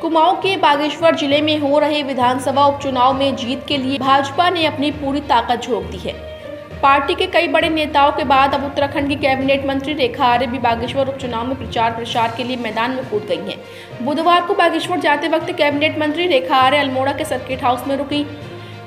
कुमाऊं के बागेश्वर जिले में हो रहे विधानसभा उपचुनाव में जीत के लिए भाजपा ने अपनी पूरी ताकत झोंक दी है। पार्टी के कई बड़े नेताओं के बाद अब उत्तराखंड की कैबिनेट मंत्री रेखा आर्य भी बागेश्वर उपचुनाव में प्रचार प्रसार के लिए मैदान में कूद गई हैं। बुधवार को बागेश्वर जाते वक्त कैबिनेट मंत्री रेखा आर्य अल्मोड़ा के सर्किट हाउस में रुकी,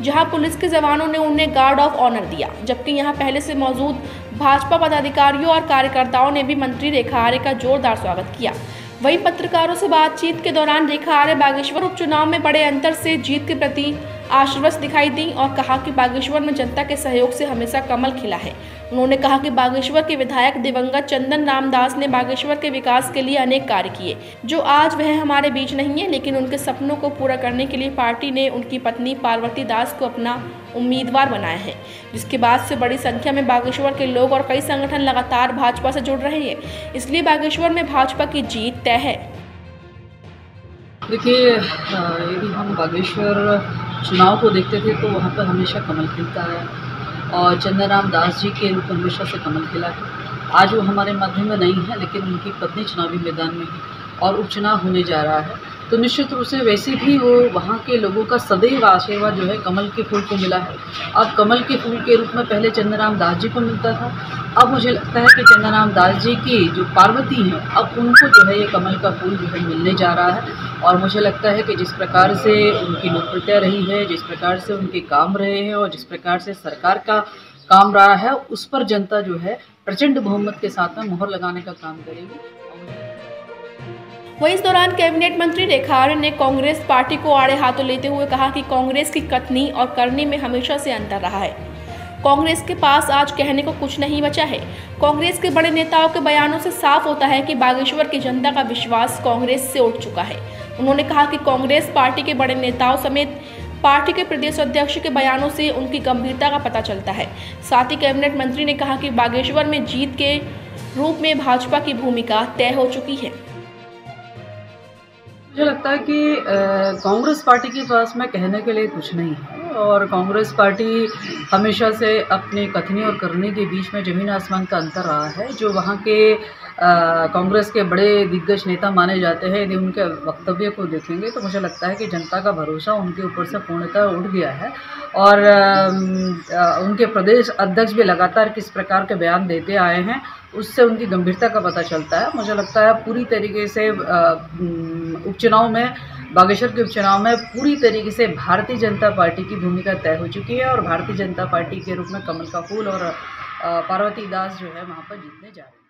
जहां पुलिस के जवानों ने उन्हें गार्ड ऑफ ऑनर दिया, जबकि यहां पहले से मौजूद भाजपा पदाधिकारियों और कार्यकर्ताओं ने भी मंत्री रेखा आर्य का जोरदार स्वागत किया। वहीं पत्रकारों से बातचीत के दौरान रेखा आर्य बागेश्वर उपचुनाव में बड़े अंतर से जीत के प्रति आश्वस्त दिखाई दी और कहा कि बागेश्वर में जनता के सहयोग से हमेशा कमल खिला है। उन्होंने कहा कि बागेश्वर के विधायक दिवंगत चंदन राम दास ने बागेश्वर के विकास के लिए अनेक कार्य किए, जो आज वह हमारे बीच नहीं है, लेकिन उनके सपनों को पूरा करने के लिए पार्टी ने उनकी पत्नी पार्वती दास को अपना उम्मीदवार बनाया है, जिसके बाद से बड़ी संख्या में बागेश्वर के लोग और कई संगठन लगातार भाजपा से जुड़ रहे हैं। इसलिए बागेश्वर में भाजपा की जीत तय है। देखिए, यदि हम बागेश्वर चुनाव को देखते थे तो वहाँ पर हमेशा कमल खिलता है और चंदन राम दास जी के रूप में हमेशा से कमल खिला है। आज वो हमारे मध्य में नहीं है, लेकिन उनकी पत्नी चुनावी मैदान में है और उपचुनाव होने जा रहा है, तो निश्चित रूप से वैसे भी वो वहाँ के लोगों का सदैव आशीर्वाद जो है कमल के फूल को मिला है। अब कमल के फूल के रूप में पहले चंदन राम दास जी को मिलता था, अब मुझे लगता है कि चंदन राम दास जी की जो पार्वती हैं, अब उनको जो है ये कमल का फूल जो है मिलने जा रहा है। और मुझे लगता है कि जिस प्रकार से उनकी लोकप्रियता रही है, जिस प्रकार से उनके काम रहे हैं और जिस प्रकार से सरकार का काम रहा है, उस पर जनता जो है प्रचंड बहुमत के साथ में मोहर लगाने का काम करेगी। वहीं इस दौरान कैबिनेट मंत्री रेखा आर्य ने कांग्रेस पार्टी को आड़े हाथों लेते हुए कहा कि कांग्रेस की कथनी और करनी में हमेशा से अंतर रहा है। कांग्रेस के पास आज कहने को कुछ नहीं बचा है। कांग्रेस के बड़े नेताओं के बयानों से साफ होता है कि बागेश्वर की जनता का विश्वास कांग्रेस से उठ चुका है। उन्होंने कहा कि कांग्रेस पार्टी के बड़े नेताओं समेत पार्टी के प्रदेश अध्यक्ष के बयानों से उनकी गंभीरता का पता चलता है। साथ ही कैबिनेट मंत्री ने कहा कि बागेश्वर में जीत के रूप में भाजपा की भूमिका तय हो चुकी है। मुझे लगता है कि कांग्रेस पार्टी के पास में कहने के लिए कुछ नहीं है और कांग्रेस पार्टी हमेशा से अपनी कथनी और करनी के बीच में ज़मीन आसमान का अंतर रहा है। जो वहाँ के कांग्रेस के बड़े दिग्गज नेता माने जाते हैं, यदि उनके वक्तव्य को देखेंगे तो मुझे लगता है कि जनता का भरोसा उनके ऊपर से पूर्णतः उठ गया है और उनके प्रदेश अध्यक्ष भी लगातार किस प्रकार के बयान देते आए हैं, उससे उनकी गंभीरता का पता चलता है। मुझे लगता है पूरी तरीके से उपचुनाव में, बागेश्वर के उपचुनाव में पूरी तरीके से भारतीय जनता पार्टी की भूमिका तय हो चुकी है और भारतीय जनता पार्टी के रूप में कमल का फूल और पार्वती दास जो है वहाँ पर जीतने जा रहे हैं।